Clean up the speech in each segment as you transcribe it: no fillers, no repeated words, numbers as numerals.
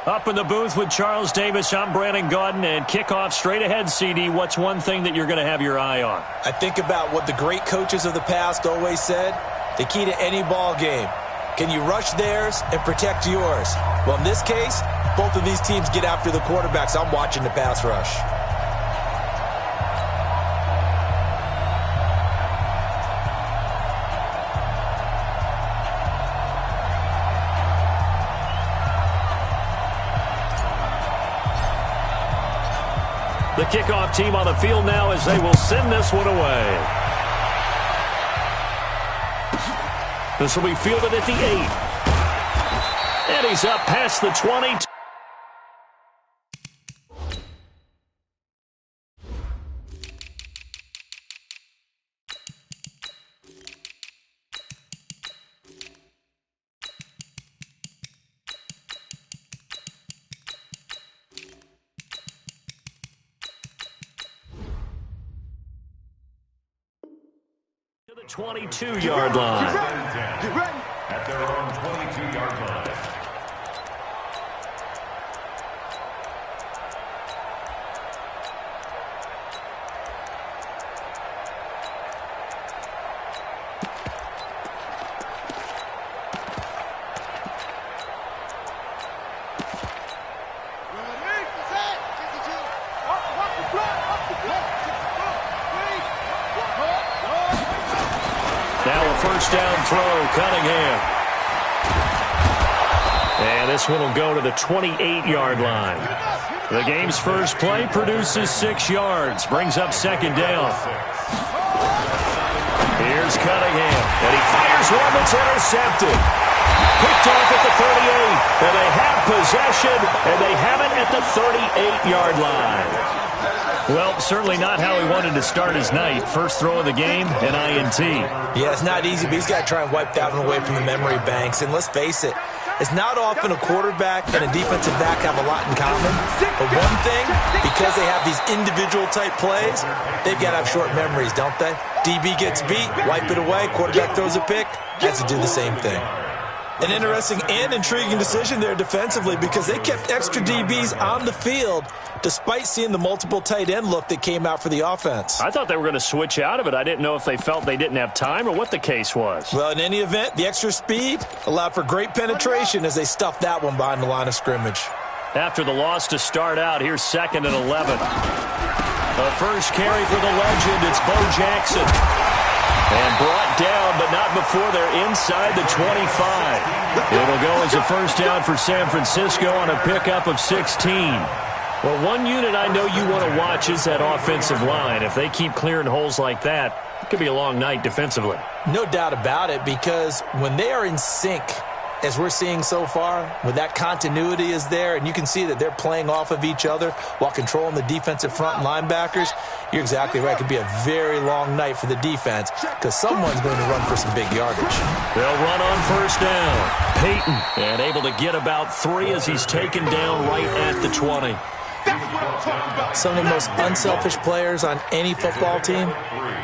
Up in the booth with Charles Davis, I'm Brandon Gaudin, and kickoff straight ahead, CD. What's one thing that you're going to have your eye on? I think about what the great coaches of the past always said. The key to any ball game. Can you rush theirs and protect yours? Well, in this case, both of these teams get after the quarterbacks. I'm watching the pass rush. The kickoff team on the field now as they will send this one away. This will be fielded at the 8. And he's up past the 20. To the 22-yard line. Get ready. At their own 22-yard line. Now a first down throw, Cunningham. And this one will go to the 28-yard line. The game's first play produces 6 yards, brings up second down. Here's Cunningham, and he fires one that's intercepted. Picked off at the 38, and they have possession, and they have it at the 38-yard line. Well, certainly not how he wanted to start his night. First throw of the game, an INT. Yeah, it's not easy, but he's got to try and wipe that one away from the memory banks. And let's face it, it's not often a quarterback and a defensive back have a lot in common. But one thing, because they have these individual type plays, they've got to have short memories, don't they? DB gets beat, wipe it away, quarterback throws a pick, has to do the same thing. An interesting and intriguing decision there defensively because they kept extra DBs on the field despite seeing the multiple tight end look that came out for the offense. I thought they were going to switch out of it. I didn't know if they felt they didn't have time or what the case was. Well, in any event, the extra speed allowed for great penetration as they stuffed that one behind the line of scrimmage. After the loss to start out, here's 2nd and 11. The first carry for the legend, it's Bo Jackson. And brought down, but not before they're inside the 25. It'll go as a first down for San Francisco on a pickup of 16. Well, one unit I know you want to watch is that offensive line. If they keep clearing holes like that, it could be a long night defensively. No doubt about it, because when they are in sync, as we're seeing so far, when that continuity is there, and you can see that they're playing off of each other while controlling the defensive front linebackers, you're exactly right. It could be a very long night for the defense because someone's going to run for some big yardage. They'll run on first down. Peyton, and able to get about 3 as he's taken down right at the 20. Some of the most unselfish players on any football team,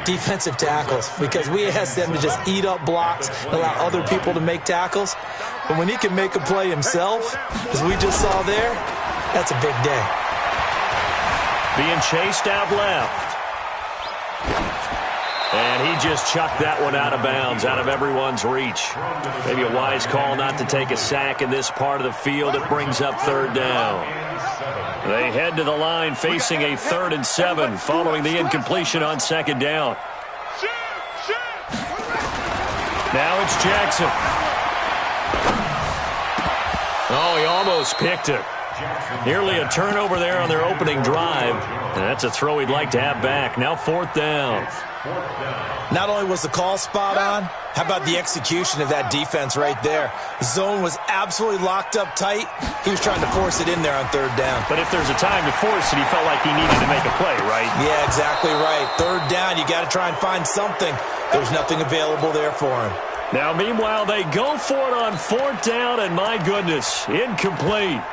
defensive tackles, because we ask them to just eat up blocks and allow other people to make tackles. But when he can make a play himself, as we just saw there, that's a big day. Being chased out left. And he just chucked that one out of bounds, out of everyone's reach. Maybe a wise call not to take a sack in this part of the field. It brings up 3rd down. They head to the line facing a 3rd and 7 following the incompletion on 2nd down. Now it's Jackson. Oh, he almost picked it. Nearly a turnover there on their opening drive. And that's a throw he'd like to have back. Now 4th down. Not only was the call spot on, how about the execution of that defense right there? The zone was absolutely locked up tight. He was trying to force it in there on 3rd down. But if there's a time to force it, he felt like he needed to make a play, right? Yeah, exactly right. 3rd down, you got to try and find something. There's nothing available there for him. Now, meanwhile, they go for it on 4th down, and my goodness, incomplete.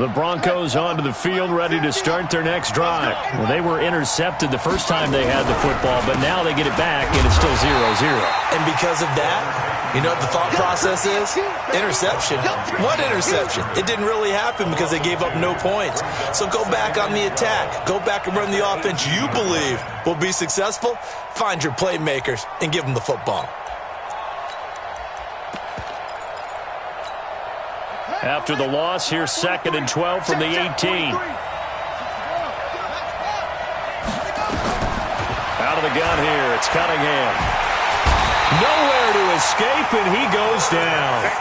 The Broncos onto the field, ready to start their next drive. Well, they were intercepted the first time they had the football, but now they get it back, and it's still 0-0. And because of that, you know what the thought process is? Interception. What interception? It didn't really happen because they gave up no points. So go back on the attack. Go back and run the offense you believe will be successful. Find your playmakers and give them the football. After the loss, here's 2nd and 12 from the 18. Out of the gun here, it's Cunningham. Nowhere to escape, and he goes down.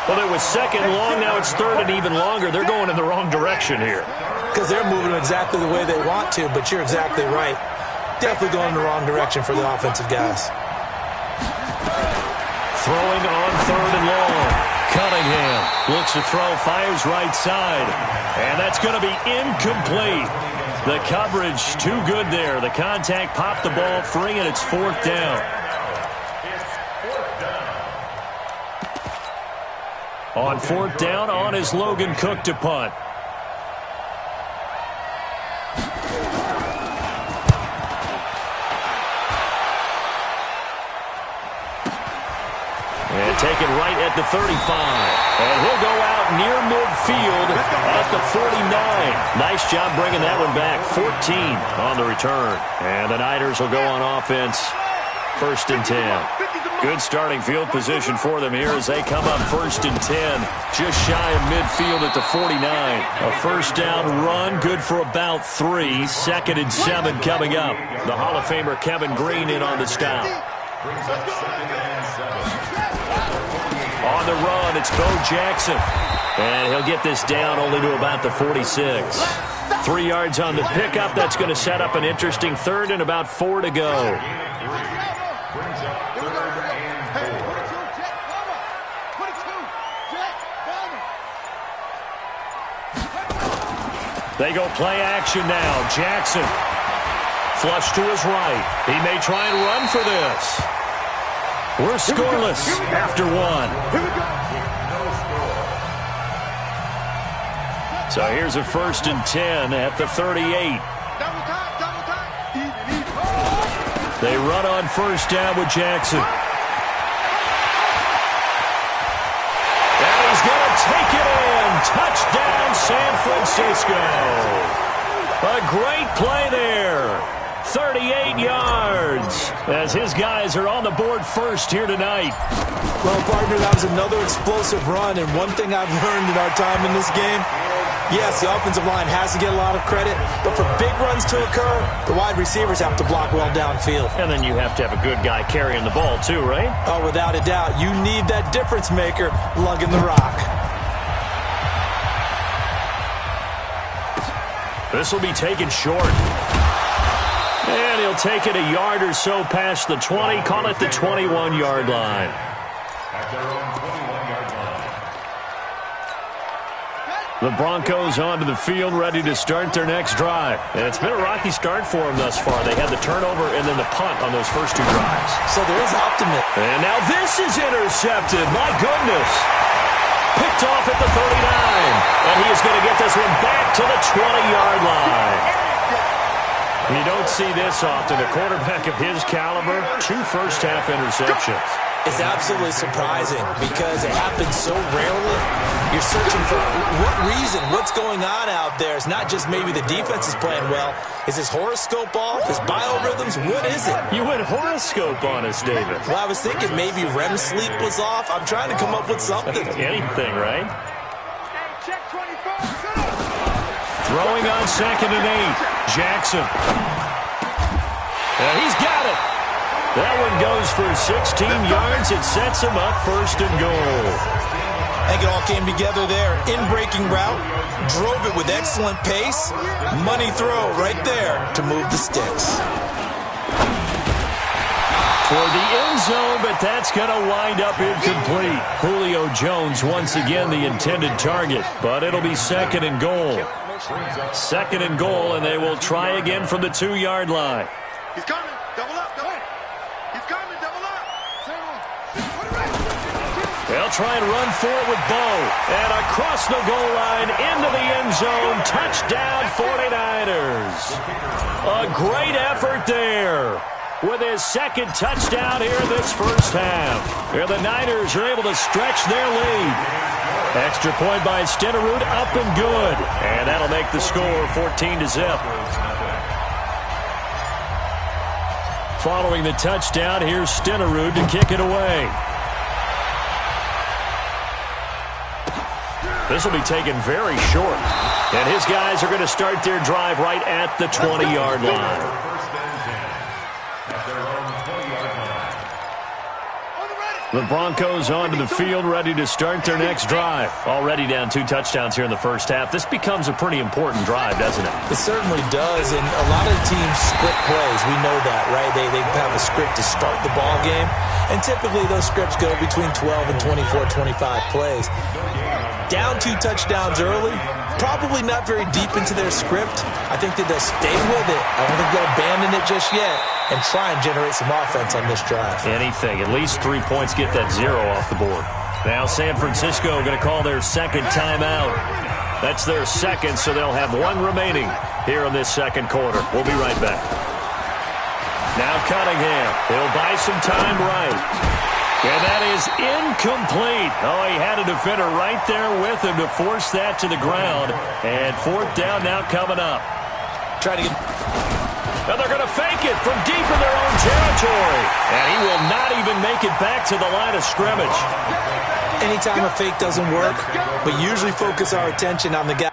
Well, it was 2nd long, now it's 3rd and even longer. They're going in the wrong direction here. Because they're moving exactly the way they want to, but you're exactly right. Definitely going in the wrong direction for the offensive guys. Throwing on 3rd and long. Cunningham looks to throw, fires right side, and that's going to be incomplete. The coverage too good there. The contact popped the ball free, and it's 4th down. On 4th down, on is Logan Cook to punt. And taken right at the 35. And he'll go out near midfield at the 49. Nice job bringing that one back. 14 on the return. And the Niners will go on offense. 1st and 10. Good starting field position for them here as they come up 1st and 10. Just shy of midfield at the 49. A 1st down run, good for about 3. 2nd and 7 coming up. The Hall of Famer Kevin Green in on the stop. On the run, it's Bo Jackson. And he'll get this down only to about the 46. 3 yards on the pickup. That's going to set up an interesting 3rd and about 4 to go. They go play action now. Jackson. Flush to his right. He may try and run for this. We're scoreless after 1. So here's a 1st and 10 at the 38. They run on 1st down with Jackson. And he's going to take it in. Touchdown, San Francisco. A great play there. 38 yards as his guys are on the board first here tonight. Well, partner, that was another explosive run, and one thing I've learned in our time in this game, yes, the offensive line has to get a lot of credit, but for big runs to occur, the wide receivers have to block well downfield. And then you have to have a good guy carrying the ball too, right? Oh, without a doubt. You need that difference maker lugging the rock. This will be taken short. And he'll take it a yard or so past the 20, call it the 21-yard line. At their own 21-yard line. The Broncos onto the field, ready to start their next drive. And it's been a rocky start for them thus far. They had the turnover and then the punt on those first 2 drives. So there is optimism. And now this is intercepted. My goodness. Picked off at the 39. And he is going to get this one back to the 20-yard line. You don't see this often. A quarterback of his caliber, 2 first-half interceptions. It's absolutely surprising because it happens so rarely. You're searching for what reason, what's going on out there. It's not just maybe the defense is playing well. Is his horoscope off? His biorhythms? What is it? You went horoscope on us, David. Well, I was thinking maybe REM sleep was off. I'm trying to come up with something. Anything, right? Throwing on 2nd and 8. Jackson. And he's got it. That one goes for 16 yards. It sets him up 1st and goal. I think it all came together there. In-breaking route. Drove it with excellent pace. Money throw right there to move the sticks. For the end zone, but that's going to wind up incomplete. Julio Jones once again the intended target, but it'll be 2nd and goal. 2nd and goal, and they will try again from the 2-yard line. He's coming. Double up. Double up. He's coming. Double up. They'll try and run for it with Bo. And across the goal line, into the end zone. Touchdown, 49ers. A great effort there with his second touchdown here in this first half. Here the Niners are able to stretch their lead. Extra point by Stenerud, up and good. And that'll make the score 14-0. Following the touchdown, here's Stenerud to kick it away. This will be taken very short. And his guys are going to start their drive right at the 20-yard line. The Broncos onto the field, ready to start their next drive. Already down 2 touchdowns here in the first half. This becomes a pretty important drive, doesn't it? It certainly does, and a lot of teams script plays. We know that, right? They have a script to start the ball game, and typically those scripts go between 12 and 24, 25 plays. Down 2 touchdowns early, probably not very deep into their script. I think that they'll stay with it. I don't think they'll abandon it just yet and try and generate some offense on this drive. Anything. At least 3 points, get that 0 off the board. Now San Francisco going to call their second timeout. That's their second, so they'll have 1 remaining here in this second quarter. We'll be right back. Now Cunningham. He'll buy some time right. And that is incomplete. Oh, he had a defender right there with him to force that to the ground. And 4th down now coming up. Try to get... And they're going to fake it from deep in their own territory. And he will not even make it back to the line of scrimmage. Anytime a fake doesn't work, but usually focus our attention on the guy